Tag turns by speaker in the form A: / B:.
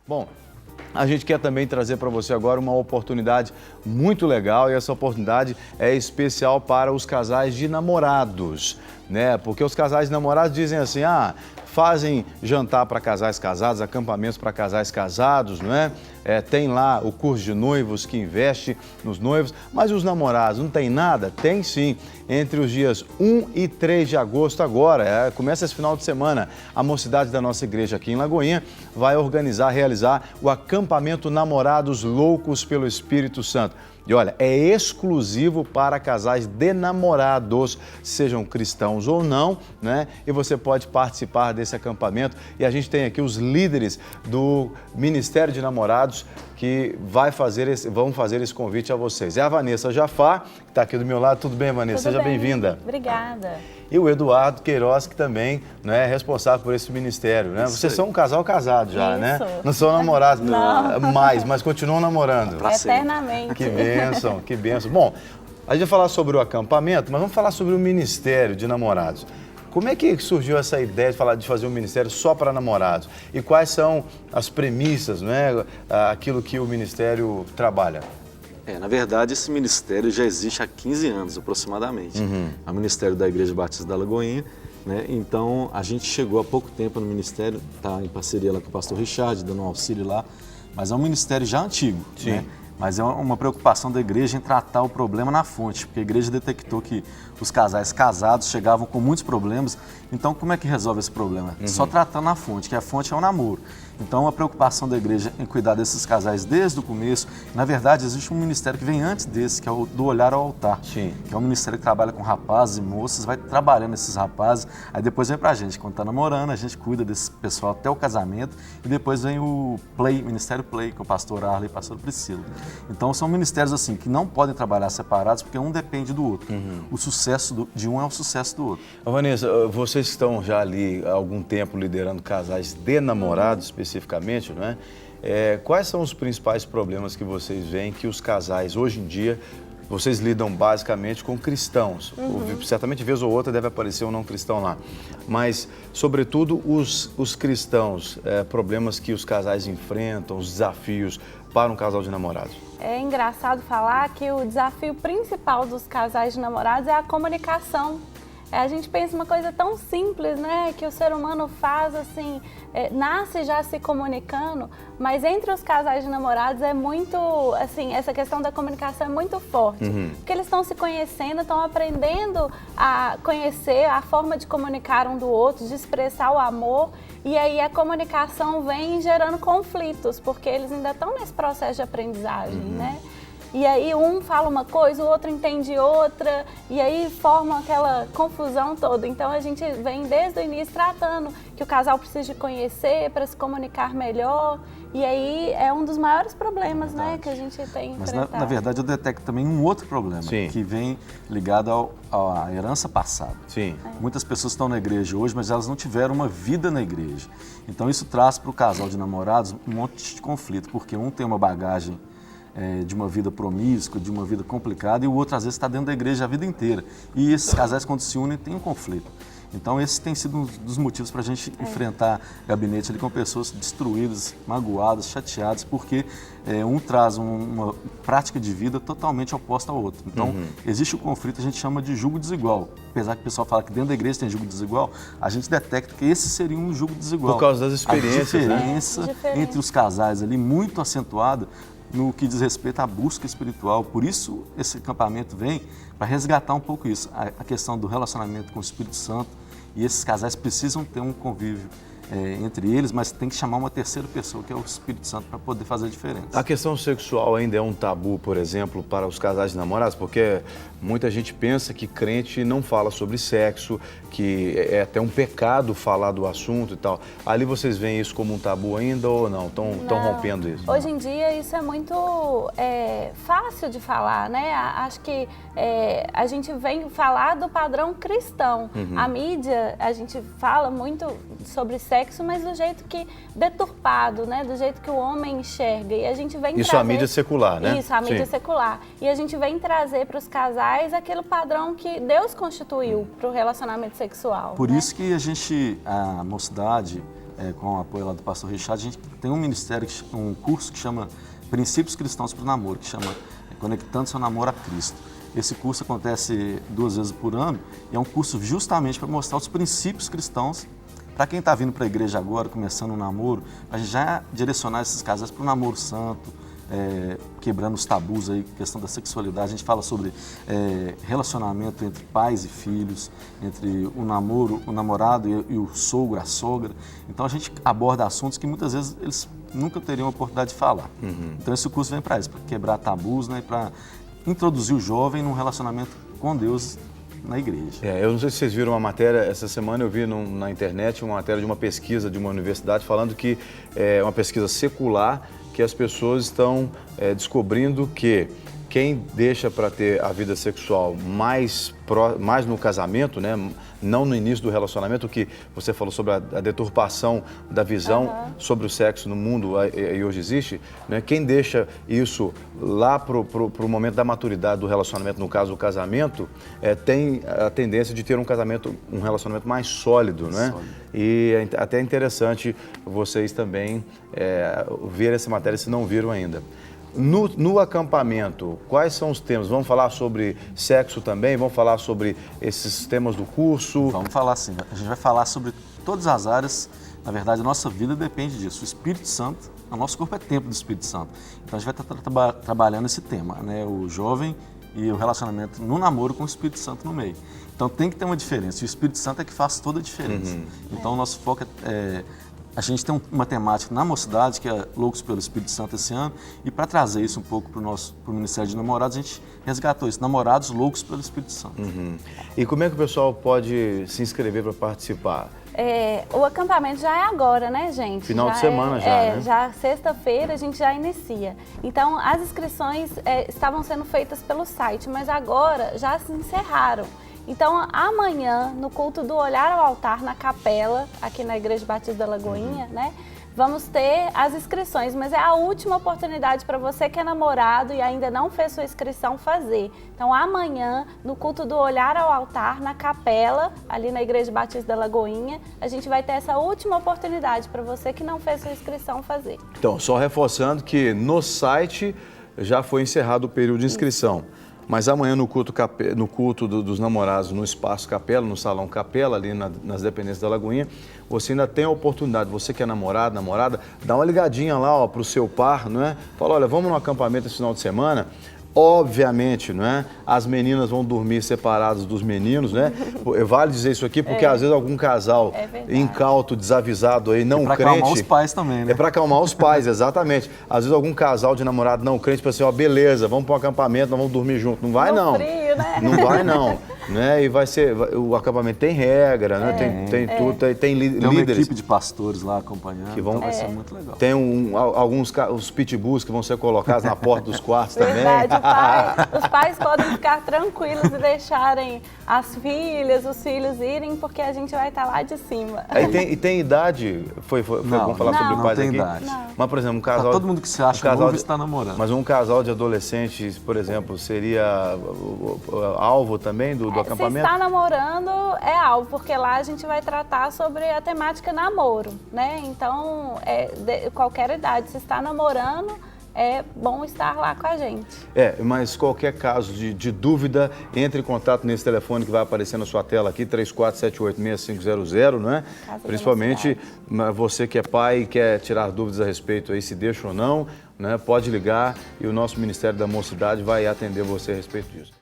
A: Bom, a gente quer também trazer para você agora uma oportunidade muito legal, e essa oportunidade é especial para os casais de namorados, né? Porque os casais de namorados dizem assim, fazem jantar para casais casados, acampamentos para casais casados, não é? Tem lá o curso de noivos que investe nos noivos, mas os namorados não tem nada? Tem sim. Entre os dias 1 e 3 de agosto agora, começa esse final de semana, a mocidade da nossa igreja aqui em Lagoinha vai realizar o acampamento Namorados Loucos pelo Espírito Santo. E olha, é exclusivo para casais de namorados, sejam cristãos ou não, né? E você pode participar desse acampamento. E a gente tem aqui os líderes do Ministério de Namorados que vão fazer esse convite a vocês. É a Vanessa Jafar, que está aqui do meu lado. Tudo bem, Vanessa?
B: Tudo
A: Seja
B: bem.
A: bem-vinda.
B: Obrigada.
A: E o Eduardo Queiroz, que também é responsável por esse ministério, né? Vocês são um casal casado já, né? Não são namorados mais, mas continuam namorando.
B: Eternamente.
A: Que bênção, que bênção. Bom, a gente vai falar sobre o acampamento, mas vamos falar sobre o Ministério de Namorados. Como é que surgiu essa ideia de fazer um ministério só para namorados? E quais são as premissas, aquilo que o ministério trabalha?
C: Na verdade, esse ministério já existe há 15 anos, aproximadamente. É o Ministério da Igreja Batista da Lagoinha, né? Então, a gente chegou há pouco tempo no ministério, está em parceria lá com o pastor Richard, dando um auxílio lá, mas é um ministério já antigo, né? Mas é uma preocupação da igreja em tratar o problema na fonte, porque a igreja detectou que os casais casados chegavam com muitos problemas. Então, como é que resolve esse problema? Só tratando na fonte, que a fonte é o namoro. Então, a preocupação da igreja em cuidar desses casais desde o começo. Na verdade, existe um ministério que vem antes desse, que é o do Olhar ao Altar.
A: Sim.
C: Que é um ministério que trabalha com rapazes e moças, vai trabalhando esses rapazes, aí depois vem pra gente. Quando tá namorando, a gente cuida desse pessoal até o casamento, e depois vem o Play, Ministério Play, com o pastor Arley e o pastor Priscila. Então, são ministérios assim, que não podem trabalhar separados, porque um depende do outro. O sucesso de um é o sucesso do outro.
A: Vanessa, vocês estão já ali há algum tempo liderando casais de namorados, especificamente, não é? Quais são os principais problemas que vocês veem que os casais, hoje em dia, vocês lidam basicamente com cristãos? Certamente, vez ou outra, deve aparecer um não cristão lá. Mas, sobretudo, os cristãos, problemas que os casais enfrentam, os desafios para um casal de namorados.
B: É engraçado falar que o desafio principal dos casais de namorados é a comunicação. A gente pensa uma coisa tão simples, né? Que o ser humano faz assim, nasce já se comunicando, mas entre os casais de namorados é muito, assim, essa questão da comunicação é muito forte. Porque eles estão se conhecendo, estão aprendendo a conhecer a forma de comunicar um do outro, de expressar o amor, e aí a comunicação vem gerando conflitos, porque eles ainda estão nesse processo de aprendizagem, né? E aí um fala uma coisa, o outro entende outra, e aí forma aquela confusão toda. Então a gente vem desde o início tratando que o casal precisa de conhecer para se comunicar melhor. E aí é um dos maiores problemas, né, que a gente tem enfrentado.
C: Mas na verdade eu detecto também um outro problema, que vem ligado à herança passada. Muitas pessoas estão na igreja hoje, mas elas não tiveram uma vida na igreja. Então isso traz para o casal de namorados um monte de conflito, porque um tem uma bagagem de uma vida promíscua, de uma vida complicada, e o outro às vezes está dentro da igreja a vida inteira. E esses casais, quando se unem, tem um conflito. Então esse tem sido um dos motivos para a gente enfrentar gabinete ali com pessoas destruídas, magoadas, chateadas, porque um traz uma prática de vida totalmente oposta ao outro. Então existe o conflito, a gente chama de jugo desigual. Apesar que o pessoal fala que dentro da igreja tem jugo desigual, a gente detecta que esse seria um jugo desigual.
A: Por causa das experiências,
C: a diferença entre os casais ali, muito acentuada, no que diz respeito à busca espiritual. Por isso, esse acampamento vem para resgatar um pouco isso, a questão do relacionamento com o Espírito Santo, e esses casais precisam ter um convívio entre eles, mas tem que chamar uma terceira pessoa, que é o Espírito Santo, para poder fazer a diferença.
A: A questão sexual ainda é um tabu, por exemplo, para os casais de namorados, porque muita gente pensa que crente não fala sobre sexo, que é até um pecado falar do assunto e tal. Ali vocês veem isso como um tabu ainda ou não? Estão rompendo isso?
B: Hoje em dia isso é muito fácil de falar, né? Acho que a gente vem falar do padrão cristão. A mídia, a gente fala muito sobre sexo, mas do jeito que deturpado, né? Do jeito que o homem enxerga. E a gente vem
A: isso
B: trazer...
A: a mídia secular, né?
B: Isso, a mídia secular. E a gente vem trazer para os casais aquele padrão que Deus constituiu para o relacionamento sexual.
C: Por isso que a mocidade, com o apoio lá do pastor Richard, a gente tem um ministério, um curso que chama Princípios Cristãos para o Namoro, que chama Conectando Seu Namoro a Cristo. Esse curso acontece 2 vezes por ano e é um curso justamente para mostrar os princípios cristãos para quem está vindo para a igreja agora, começando um namoro, a gente já direcionar esses casais para o namoro santo, quebrando os tabus aí, questão da sexualidade. A gente fala sobre relacionamento entre pais e filhos, entre o namorado e o sogro, a sogra. Então a gente aborda assuntos que muitas vezes eles nunca teriam a oportunidade de falar. Então esse curso vem para isso, para quebrar tabus, né, para introduzir o jovem num relacionamento com Deus na igreja.
A: Eu não sei se vocês viram uma matéria, essa semana eu vi na internet uma matéria de uma pesquisa de uma universidade falando que é uma pesquisa secular, que as pessoas estão descobrindo que quem deixa para ter a vida sexual mais no casamento, né, não no início do relacionamento, que você falou sobre a deturpação da visão sobre o sexo no mundo e hoje existe, né, quem deixa isso lá para o momento da maturidade do relacionamento, no caso o casamento, tem a tendência de ter um relacionamento mais sólido, né? E é até interessante vocês também verem essa matéria se não viram ainda. No acampamento, quais são os temas? Vamos falar sobre sexo também? Vamos falar sobre esses temas do curso?
C: Vamos falar sim. A gente vai falar sobre todas as áreas. Na verdade, a nossa vida depende disso. O Espírito Santo, o nosso corpo é templo do Espírito Santo. Então a gente vai estar trabalhando esse tema, né? O jovem e o relacionamento no namoro com o Espírito Santo no meio. Então tem que ter uma diferença. E o Espírito Santo é que faz toda a diferença. Então o nosso foco a gente tem uma temática na mocidade, que é Loucos pelo Espírito Santo esse ano, e para trazer isso um pouco para o Ministério de Namorados, a gente resgatou isso, Namorados Loucos pelo Espírito Santo.
A: E como é que o pessoal pode se inscrever para participar?
B: O acampamento já é agora, né, gente?
A: Final de semana já, né?
B: Já sexta-feira a gente já inicia. Então, as inscrições estavam sendo feitas pelo site, mas agora já se encerraram. Então, amanhã, no culto do Olhar ao Altar, na capela, aqui na Igreja Batista da Lagoinha, né? Vamos ter as inscrições, mas é a última oportunidade para você que é namorado e ainda não fez sua inscrição fazer. Então, amanhã, no culto do Olhar ao Altar, na capela, ali na Igreja Batista da Lagoinha, a gente vai ter essa última oportunidade para você que não fez sua inscrição fazer.
A: Então, só reforçando que no site já foi encerrado o período de inscrição. Mas amanhã no culto dos namorados, no Espaço Capela, no Salão Capela, ali nas dependências da Lagoinha, você ainda tem a oportunidade, você que é namorado, namorada, dá uma ligadinha lá para o seu par, não é? Fala, olha, vamos no acampamento esse final de semana. Obviamente, não é? As meninas vão dormir separadas dos meninos, né? Vale dizer isso aqui porque às vezes algum casal incauto, desavisado aí, não crente... É
C: para acalmar os pais também, né?
A: É para acalmar os pais, exatamente. Às vezes algum casal de namorado não crente fala assim, ó, beleza, vamos para o acampamento, nós vamos dormir junto. Não vai não.
B: Frio, né?
A: Não vai não. Né? E vai ser, o acampamento tem regra, né? Tem tudo, tem líderes.
C: Tem uma equipe de pastores lá acompanhando, que vai ser muito legal.
A: Tem alguns os pitbulls que vão ser colocados na porta dos quartos também.
B: Os pais podem ficar tranquilos e deixarem as filhas, os filhos irem, porque a gente vai estar lá de cima.
A: E tem idade? Vamos falar sobre o pais aqui?
C: Não tem idade.
A: Mas, por exemplo, um casal...
C: Todo mundo que se acha novo está namorando.
A: Mas um casal de adolescentes, por exemplo, seria alvo também do acampamento?
B: Se está namorando, é alvo, porque lá a gente vai tratar sobre a temática namoro, né? Então, qualquer idade, se está namorando, é bom estar lá com a gente.
A: Mas qualquer caso de dúvida, entre em contato nesse telefone que vai aparecer na sua tela aqui, 34786500, não é? Principalmente você que é pai e quer tirar dúvidas a respeito aí, se deixa ou não, né? Pode ligar e o nosso Ministério da Mocidade vai atender você a respeito disso.